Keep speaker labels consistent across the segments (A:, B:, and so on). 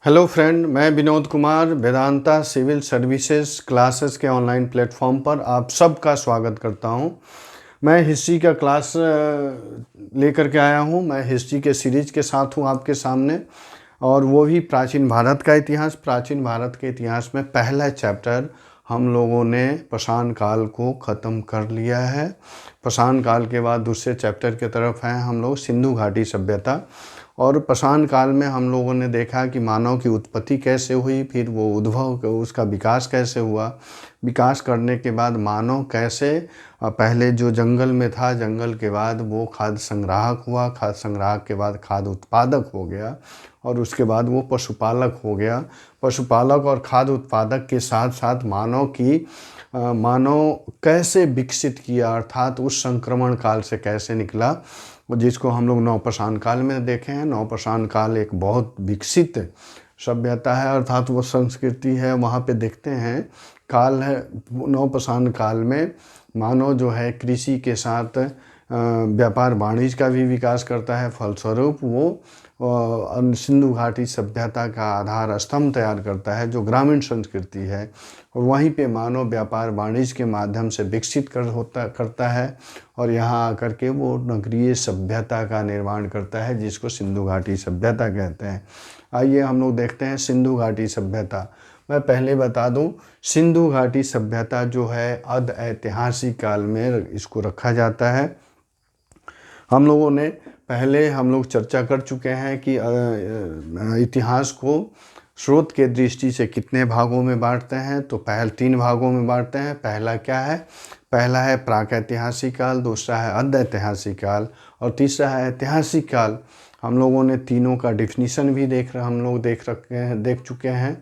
A: Hello friend, मैं Vinod Kumar Vedanta civil services classes के online platform पर आप सबका स्वागत करता हूं। मैं हिस्ट्री का क्लास लेकर के आया हूं। मैं हिस्ट्री के सीरीज के साथ हूं आपके सामने, और वो भी प्राचीन भारत का इतिहास। प्राचीन भारत के इतिहास में पहला चैप्टर हम लोगों ने पाषाण काल को ख़त्म कर लिया है। पाषाण काल के बाद दूसरे चैप्टर की तरफ हैं हम लोग, सिंधु घाटी सभ्यता। और पाषाण काल में हम लोगों ने देखा कि मानव की उत्पत्ति कैसे हुई, फिर वो उद्भव, उसका विकास कैसे हुआ। विकास करने के बाद मानव कैसे पहले जो जंगल में था, जंगल के बाद वो खाद्य संग्राहक हुआ, खाद्य संग्राहक के बाद खाद्य उत्पादक हो गया, और उसके बाद वो पशुपालक हो गया। पशुपालक और खाद्य उत्पादक के साथ साथ मानव कैसे विकसित किया, अर्थात उस संक्रमण काल से कैसे निकला, जिसको हम लोग नवपाषाण काल में देखे हैं। नवपाषाण काल एक बहुत विकसित सभ्यता है, अर्थात वो संस्कृति है। वहाँ पे देखते हैं काल है, नवपाषाण काल में मानव जो है कृषि के साथ व्यापार वाणिज्य का भी विकास करता है। फलस्वरूप वो सिंधु घाटी सभ्यता का आधार स्तंभ तैयार करता है, जो ग्रामीण संस्कृति है। और वहीं पे मानव व्यापार वाणिज्य के माध्यम से विकसित करता है, और यहाँ आकर के वो नगरीय सभ्यता का निर्माण करता है, जिसको सिंधु घाटी सभ्यता कहते हैं। आइए हम लोग देखते हैं सिंधु घाटी सभ्यता। मैं पहले बता दूं, सिंधु घाटी सभ्यता जो है अध ऐतिहासिक काल में इसको रखा जाता है। हम लोग चर्चा कर चुके हैं कि इतिहास को स्रोत के दृष्टि से कितने भागों में बांटते हैं। तो पहले 3 भागों में बांटते हैं। पहला क्या है? पहला है प्रागैतिहासिक काल, दूसरा है अध ऐतिहासिक काल, और तीसरा है ऐतिहासिक काल। हम लोगों ने तीनों का डिफिनीशन भी देख चुके हैं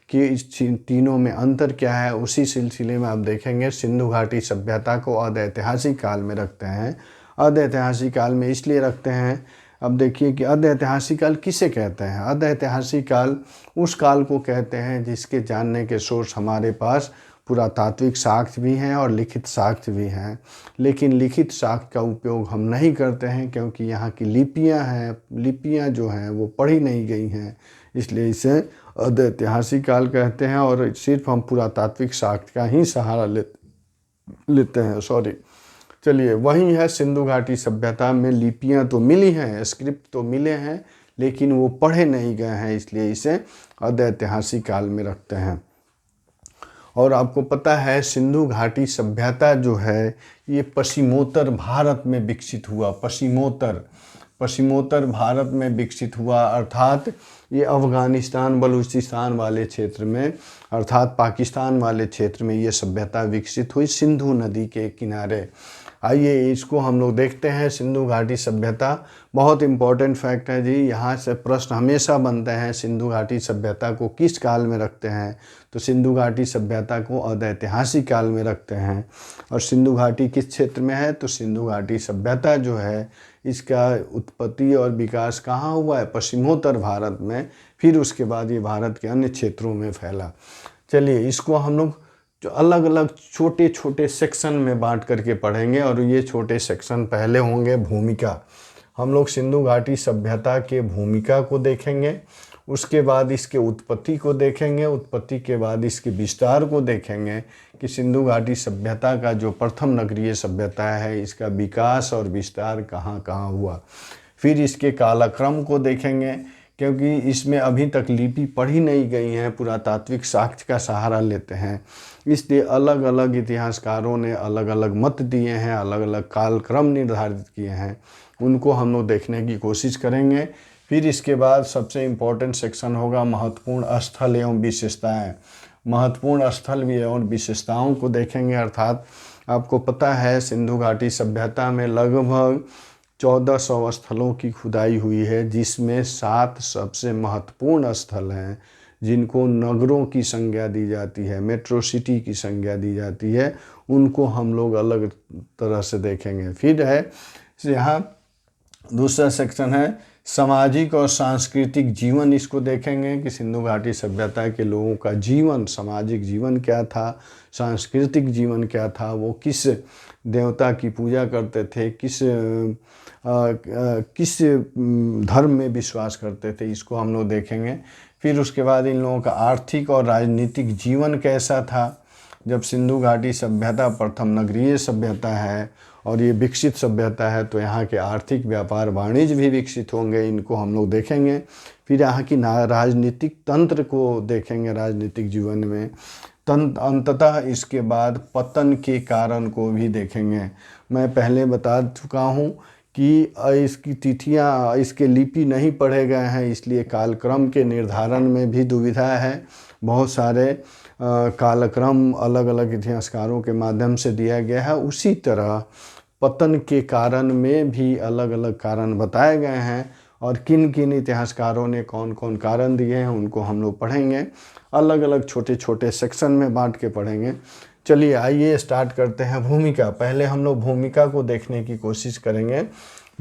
A: कि इस तीनों में अंतर क्या है। उसी सिलसिले में आप देखेंगे सिंधु घाटी सभ्यता को अध ऐतिहासिक काल में रखते हैं। अध ऐतिहासिक काल में इसलिए रखते हैं, अब देखिए कि अध ऐतिहासिक काल किसे कहते हैं। अध ऐतिहासिक काल उस काल को कहते हैं जिसके जानने के सोर्स हमारे पास पुरातात्विक साक्ष्य भी हैं और लिखित साक्ष्य भी हैं। लेकिन लिखित साक्ष्य का उपयोग हम नहीं करते हैं, क्योंकि यहाँ की लिपियाँ जो हैं वो पढ़ी नहीं गई हैं, इसलिए इसे अध ऐतिहासिक काल कहते हैं। और सिर्फ हम पुरातात्विक साक्ष्य का ही सहारा लेते हैं। चलिए, वही है सिंधु घाटी सभ्यता में लिपियां तो मिली हैं, स्क्रिप्ट तो मिले हैं, लेकिन वो पढ़े नहीं गए हैं, इसलिए इसे अध ऐतिहासिक काल में रखते हैं। और आपको पता है सिंधु घाटी सभ्यता जो है ये पश्चिमोत्तर भारत में विकसित हुआ। पश्चिमोत्तर भारत में विकसित हुआ, अर्थात ये अफ़गानिस्तान बलूचिस्तान वाले क्षेत्र में, अर्थात पाकिस्तान वाले क्षेत्र में ये सभ्यता विकसित हुई, सिंधु नदी के किनारे। आइए इसको हम लोग देखते हैं। सिंधु घाटी सभ्यता बहुत इम्पोर्टेंट फैक्ट है जी। यहाँ से प्रश्न हमेशा बनते हैं, सिंधु घाटी सभ्यता को किस काल में रखते हैं। तो सिंधु घाटी सभ्यता को अध ऐतिहासिक काल में रखते हैं। और सिंधु घाटी किस क्षेत्र में है? तो सिंधु घाटी सभ्यता जो है इसका उत्पत्ति और विकास कहाँ हुआ है? पश्चिमोत्तर भारत में। फिर उसके बाद ये भारत के अन्य क्षेत्रों में फैला। चलिए, इसको हम लोग जो अलग अलग छोटे छोटे सेक्शन में बांट करके पढ़ेंगे, और ये छोटे सेक्शन पहले होंगे भूमिका। हम लोग सिंधु घाटी सभ्यता के भूमिका को देखेंगे, उसके बाद इसके उत्पत्ति को देखेंगे, उत्पत्ति के बाद इसके विस्तार को देखेंगे कि सिंधु घाटी सभ्यता का जो प्रथम नगरीय सभ्यता है इसका विकास और विस्तार कहाँ कहाँ हुआ। फिर इसके कालक्रम को देखेंगे, क्योंकि इसमें अभी तक लिपि पढ़ी नहीं गई हैं, पुरातात्विक साक्ष्य का सहारा लेते हैं। इसलिए अलग अलग इतिहासकारों ने अलग अलग मत दिए हैं, अलग अलग कालक्रम निर्धारित किए हैं, उनको हम लोग देखने की कोशिश करेंगे। फिर इसके बाद सबसे इम्पोर्टेंट सेक्शन होगा महत्वपूर्ण स्थल एवं विशेषताएं। महत्वपूर्ण स्थल भी एवं विशेषताओं को देखेंगे, अर्थात आपको पता है सिंधु घाटी सभ्यता में लगभग 1400 स्थलों की खुदाई हुई है, जिसमें 7 सबसे महत्वपूर्ण स्थल हैं जिनको नगरों की संज्ञा दी जाती है, मेट्रो सिटी की संज्ञा दी जाती है। उनको हम लोग अलग तरह से देखेंगे। फिर है यहाँ दूसरा सेक्शन है सामाजिक और सांस्कृतिक जीवन इसको देखेंगे कि सिंधु घाटी सभ्यता के लोगों का जीवन, सामाजिक जीवन क्या था, सांस्कृतिक जीवन क्या था, वो किस देवता की पूजा करते थे, किस धर्म में विश्वास करते थे, इसको हम लोग देखेंगे। फिर उसके बाद इन लोगों का आर्थिक और राजनीतिक जीवन कैसा था। जब सिंधु घाटी सभ्यता प्रथम नगरीय सभ्यता है और ये विकसित सभ्यता है, तो यहाँ के आर्थिक व्यापार वाणिज्य भी विकसित होंगे, इनको हम लोग देखेंगे। फिर यहाँ की राजनीतिक तंत्र को देखेंगे, राजनीतिक जीवन में अंततः इसके बाद पतन के कारण को भी देखेंगे। मैं पहले बता चुका हूँ कि इसकी तिथियाँ, इसके लिपि नहीं पढ़े गए हैं, इसलिए कालक्रम के निर्धारण में भी दुविधा है। बहुत सारे कालक्रम अलग अलग इतिहासकारों के माध्यम से दिया गया है। उसी तरह पतन के कारण में भी अलग अलग कारण बताए गए हैं, और किन किन इतिहासकारों ने कौन कौन कारण दिए हैं उनको हम लोग पढ़ेंगे, अलग अलग छोटे छोटे सेक्शन में बांट के पढ़ेंगे। चलिए आइए स्टार्ट करते हैं। भूमिका, पहले हम लोग भूमिका को देखने की कोशिश करेंगे।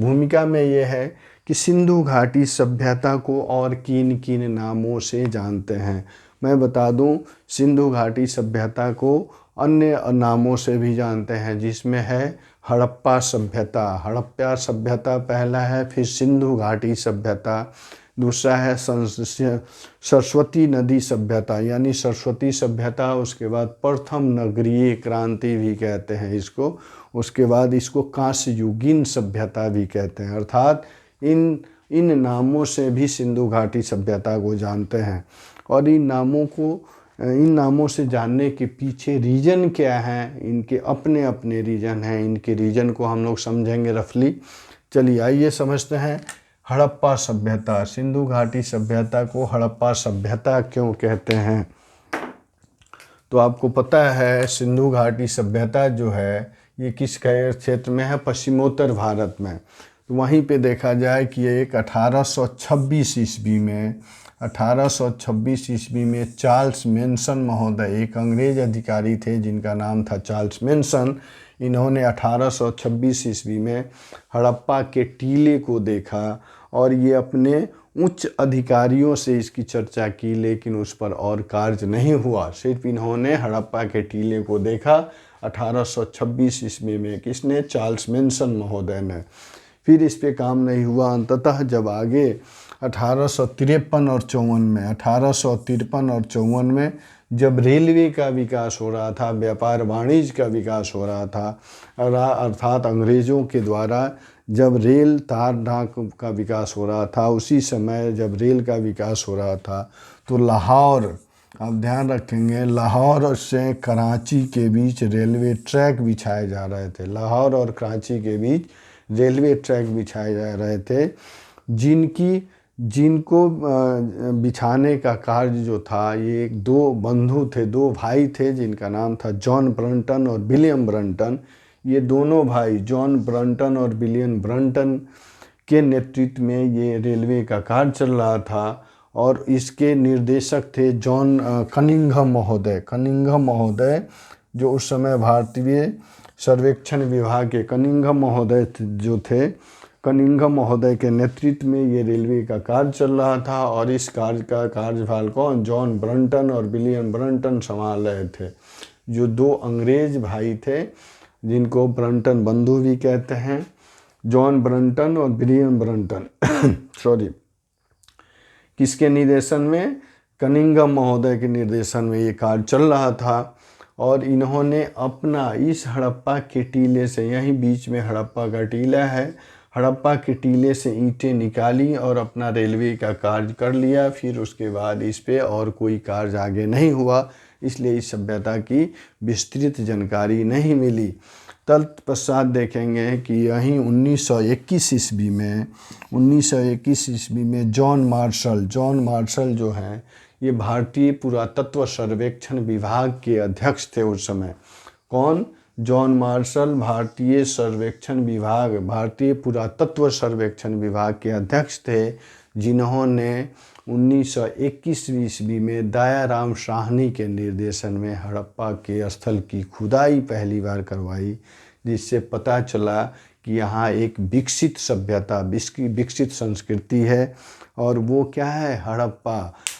A: भूमिका में ये है कि सिंधु घाटी सभ्यता को और किन किन नामों से जानते हैं। मैं बता दूं, सिंधु घाटी सभ्यता को अन्य नामों से भी जानते हैं, जिसमें है हड़प्पा सभ्यता। हड़प्पा सभ्यता पहला है, फिर सिंधु घाटी सभ्यता दूसरा है, सरस्वती नदी सभ्यता यानी सरस्वती सभ्यता। उसके बाद प्रथम नगरीय क्रांति भी कहते हैं इसको। उसके बाद इसको कांस्य युगीन सभ्यता भी कहते हैं। अर्थात इन नामों से भी सिंधु घाटी सभ्यता को जानते हैं। और इन नामों से जानने के पीछे रीजन क्या है, इनके अपने अपने रीजन हैं। इनके रीजन को हम लोग समझेंगे रफली। चलिए आइए समझते हैं। हड़प्पा सभ्यता, सिंधु घाटी सभ्यता को हड़प्पा सभ्यता क्यों कहते हैं? तो आपको पता है सिंधु घाटी सभ्यता जो है ये किस क्षेत्र में है? पश्चिमोत्तर भारत में। तो वहीं पे देखा जाए कि ये एक 1826 ईस्वी में चार्ल्स मेंशन महोदय, एक अंग्रेज अधिकारी थे जिनका नाम था चार्ल्स मेंशन। इन्होंने 1826 ईस्वी में हड़प्पा के टीले को देखा और ये अपने उच्च अधिकारियों से इसकी चर्चा की, लेकिन उस पर और कार्य नहीं हुआ। सिर्फ इन्होंने हड़प्पा के टीले को देखा 1826 ईस्वी में। किसने? चार्ल्स मेंशन महोदय ने। फिर इस पे काम नहीं हुआ। अंततः जब आगे 1853 और 54 में जब रेलवे का विकास हो रहा था, व्यापार वाणिज्य का विकास हो रहा था, अर्थात अंग्रेज़ों के द्वारा जब रेल तार डाक का विकास हो रहा था, उसी समय जब रेल का विकास हो रहा था तो लाहौर, आप ध्यान रखेंगे, लाहौर से कराची के बीच रेलवे ट्रैक बिछाए जा रहे थे। लाहौर और कराची के बीच रेलवे ट्रैक बिछाए जा रहे थे, जिनको बिछाने का कार्य जो था, ये दो बंधु थे, दो भाई थे जिनका नाम था जॉन ब्रंटन और विलियम ब्रंटन। ये दोनों भाई जॉन ब्रंटन और विलियम ब्रंटन के नेतृत्व में ये रेलवे का कार्य चल रहा था, और इसके निर्देशक थे जॉन कनिंघम महोदय जो उस समय भारतीय सर्वेक्षण विभाग के कनिंघम महोदय जो थे। कनिंघम महोदय के नेतृत्व में ये रेलवे का कार्य चल रहा था, और इस कार्य का कार्यभार कौन? जॉन ब्रंटन और विलियम ब्रंटन संभाल रहे थे, जो दो अंग्रेज भाई थे जिनको ब्रंटन बंधु भी कहते हैं। जॉन ब्रंटन और विलियम ब्रंटन किसके निर्देशन में? कनिंघम महोदय के निर्देशन में ये कार्य चल रहा था। और इन्होंने अपना इस हड़प्पा के टीले से, यहीं बीच में हड़प्पा का टीला है, हड़प्पा के टीले से ईंटें निकाली और अपना रेलवे का कार्य कर लिया। फिर उसके बाद इस पे और कोई कार्य आगे नहीं हुआ, इसलिए इस सभ्यता की विस्तृत जानकारी नहीं मिली। तत्पश्चात देखेंगे कि यहीं 1921 ईस्वी में जॉन मार्शल जो हैं, ये भारतीय पुरातत्व सर्वेक्षण विभाग के अध्यक्ष थे उस समय। कौन? जॉन मार्शल भारतीय पुरातत्व सर्वेक्षण विभाग के अध्यक्ष थे, जिन्होंने 1921 ईस्वी में दयाराम साहनी के निर्देशन में हड़प्पा के स्थल की खुदाई पहली बार करवाई, जिससे पता चला कि यहाँ एक विकसित सभ्यता, विकसित संस्कृति है, और वो क्या है, हड़प्पा।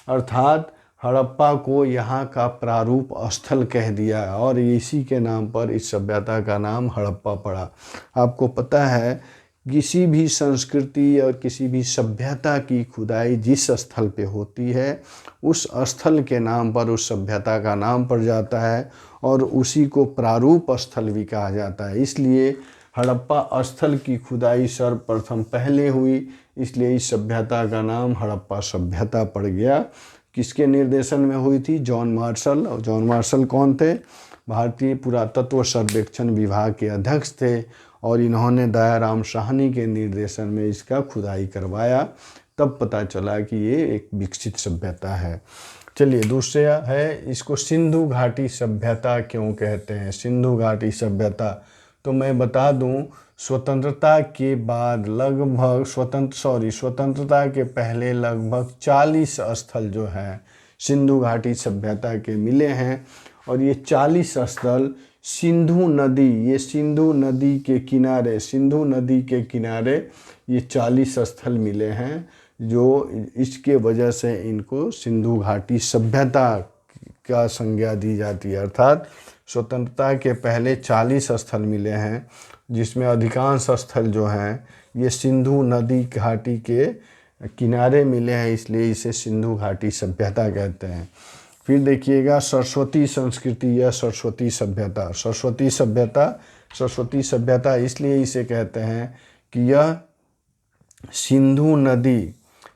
A: अर्थात हड़प्पा को यहाँ का प्रारूप स्थल कह दिया, और इसी के नाम पर इस सभ्यता का नाम हड़प्पा पड़ा। आपको पता है किसी भी संस्कृति और किसी भी सभ्यता की खुदाई जिस स्थल पे होती है, उस स्थल के नाम पर उस सभ्यता का नाम पड़ जाता है, और उसी को प्रारूप स्थल भी कहा जाता है। इसलिए हड़प्पा स्थल की खुदाई सर्वप्रथम पहले हुई, इसलिए इस सभ्यता का नाम हड़प्पा सभ्यता पड़ गया। किसके निर्देशन में हुई थी? John Marshall. और जॉन मार्शल कौन थे? भारतीय पुरातत्व सर्वेक्षण विभाग के अध्यक्ष थे, और इन्होंने दयाराम साहनी के निर्देशन में इसका खुदाई करवाया। तब पता चला कि ये एक विकसित सभ्यता है। चलिए, दूसरा है, इसको सिंधु घाटी सभ्यता क्यों कहते हैं? सिंधु घाटी सभ्यता तो मैं बता दूं, स्वतंत्रता के बाद लगभग स्वतंत्रता के पहले लगभग 40 स्थल जो हैं सिंधु घाटी सभ्यता के मिले हैं, और ये 40 स्थल सिंधु नदी, ये सिंधु नदी के किनारे ये 40 स्थल मिले हैं, जो इसके वजह से इनको सिंधु घाटी सभ्यता का संज्ञा दी जाती है। अर्थात स्वतंत्रता के पहले 40 स्थल मिले हैं, जिसमें अधिकांश स्थल जो हैं ये सिंधु नदी घाटी के किनारे मिले हैं, इसलिए इसे सिंधु घाटी सभ्यता कहते हैं। फिर देखिएगा, सरस्वती संस्कृति या सरस्वती सभ्यता। सरस्वती सभ्यता इसलिए इसे कहते हैं कि यह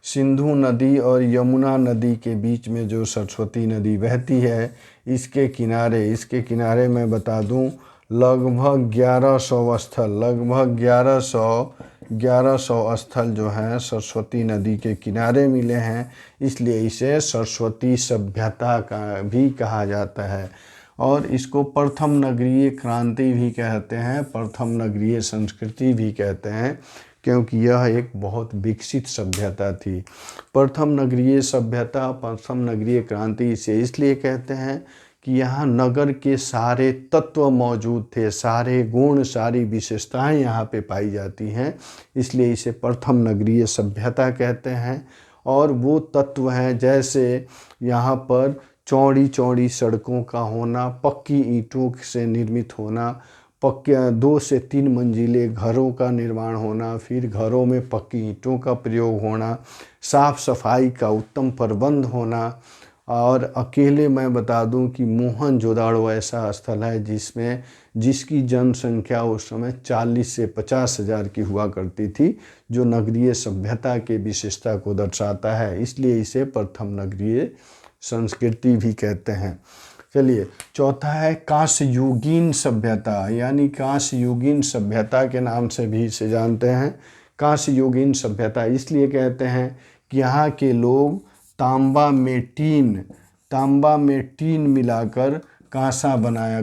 A: सिंधु नदी और यमुना नदी के बीच में जो सरस्वती नदी बहती है, इसके किनारे मैं बता दूं लगभग 1100 स्थल जो हैं सरस्वती नदी के किनारे मिले हैं, इसलिए इसे सरस्वती सभ्यता का भी कहा जाता है। और इसको प्रथम नगरीय क्रांति भी कहते हैं, प्रथम नगरीय संस्कृति भी कहते हैं, क्योंकि यह एक बहुत विकसित सभ्यता थी। प्रथम नगरीय सभ्यता, प्रथम नगरीय क्रांति इसे इसलिए कहते हैं कि यहाँ नगर के सारे तत्व मौजूद थे, सारे गुण, सारी विशेषताएं यहाँ पे पाई जाती हैं, इसलिए इसे प्रथम नगरीय सभ्यता कहते हैं। और वो तत्व हैं जैसे यहाँ पर चौड़ी चौड़ी सड़कों का होना, पक्की ईंटों से निर्मित होना, पक्के 2 से 3 मंजिले घरों का निर्माण होना, फिर घरों में पक्की ईंटों का प्रयोग होना, साफ सफाई का उत्तम प्रबंध होना। और अकेले मैं बता दूं कि मोहनजोदाड़ो ऐसा स्थल है जिसकी जनसंख्या उस समय 40 से 50 हज़ार की हुआ करती थी, जो नगरीय सभ्यता के विशेषता को दर्शाता है, इसलिए इसे प्रथम नगरीय संस्कृति भी कहते हैं। चलिए, चौथा है कांस्ययुगीन सभ्यता, यानी कांस्ययुगीन सभ्यता के नाम से भी इसे जानते हैं। कांस्ययुगीन सभ्यता इसलिए कहते हैं कि यहाँ के लोग तांबा में टीन मिलाकर कांसा बनाया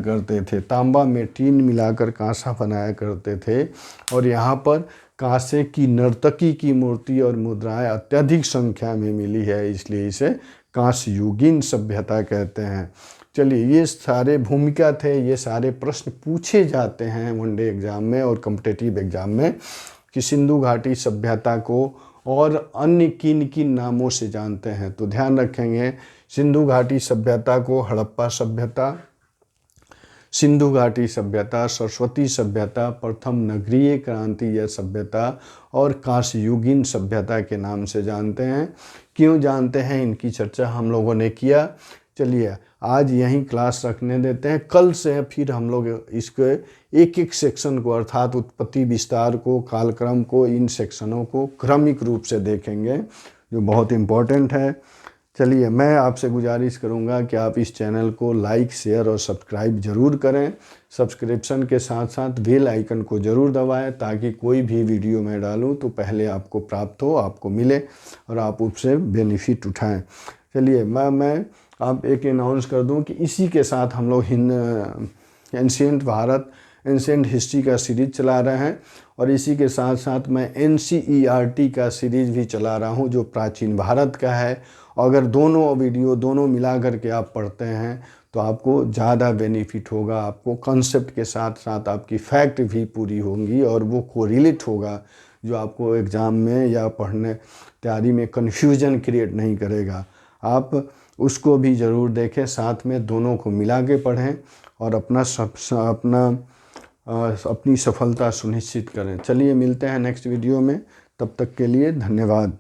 A: करते थे, और यहाँ पर कांसे की नर्तकी की मूर्ति और मुद्राएं अत्यधिक संख्या में मिली है, इसलिए इसे कांस्ययुगीन सभ्यता कहते हैं। चलिए, ये सारे भूमिका थे, ये सारे प्रश्न पूछे जाते हैं वनडे एग्जाम में और कॉम्पिटिटिव एग्जाम में कि सिंधु घाटी सभ्यता को और अन्य किन किन नामों से जानते हैं। तो ध्यान रखेंगे, सिंधु घाटी सभ्यता को हड़प्पा सभ्यता, सिंधु घाटी सभ्यता, सरस्वती सभ्यता, प्रथम नगरीय क्रांति या सभ्यता और कांस्ययुगीन सभ्यता के नाम से जानते हैं। क्यों जानते हैं, इनकी चर्चा हम लोगों ने किया। चलिए, आज यहीं क्लास रखने देते हैं। कल से फिर हम लोग इसके एक एक सेक्शन को, अर्थात उत्पत्ति विस्तार को, कालक्रम को, इन सेक्शनों को क्रमिक रूप से देखेंगे, जो बहुत इम्पोर्टेंट है। चलिए, मैं आपसे गुजारिश करूंगा कि आप इस चैनल को लाइक, शेयर और सब्सक्राइब ज़रूर करें। सब्सक्रिप्शन के साथ साथ बेल आइकन को ज़रूर दबाएं, ताकि कोई भी वीडियो मैं डालूं तो पहले आपको प्राप्त हो, आपको मिले और आप उससे बेनिफिट उठाएं। चलिए, मैं आप एक अनाउंस कर दूं कि इसी के साथ हम लोग एंशिएंट भारत एंशिएंट हिस्ट्री का सीरीज चला रहे हैं और इसी के साथ साथ मैं NCERT का सीरीज भी चला रहा हूं जो प्राचीन भारत का है। अगर दोनों वीडियो दोनों मिला करके आप पढ़ते हैं तो आपको ज़्यादा बेनिफिट होगा, आपको कॉन्सेप्ट के साथ साथ आपकी फैक्ट भी पूरी होंगी और वो कोरिलेट होगा जो आपको एग्ज़ाम में या पढ़ने तैयारी में कन्फ्यूजन क्रिएट नहीं करेगा। आप उसको भी ज़रूर देखें, साथ में दोनों को मिला के पढ़ें और अपनी सफलता सुनिश्चित करें। चलिए मिलते हैं नेक्स्ट वीडियो में, तब तक के लिए धन्यवाद।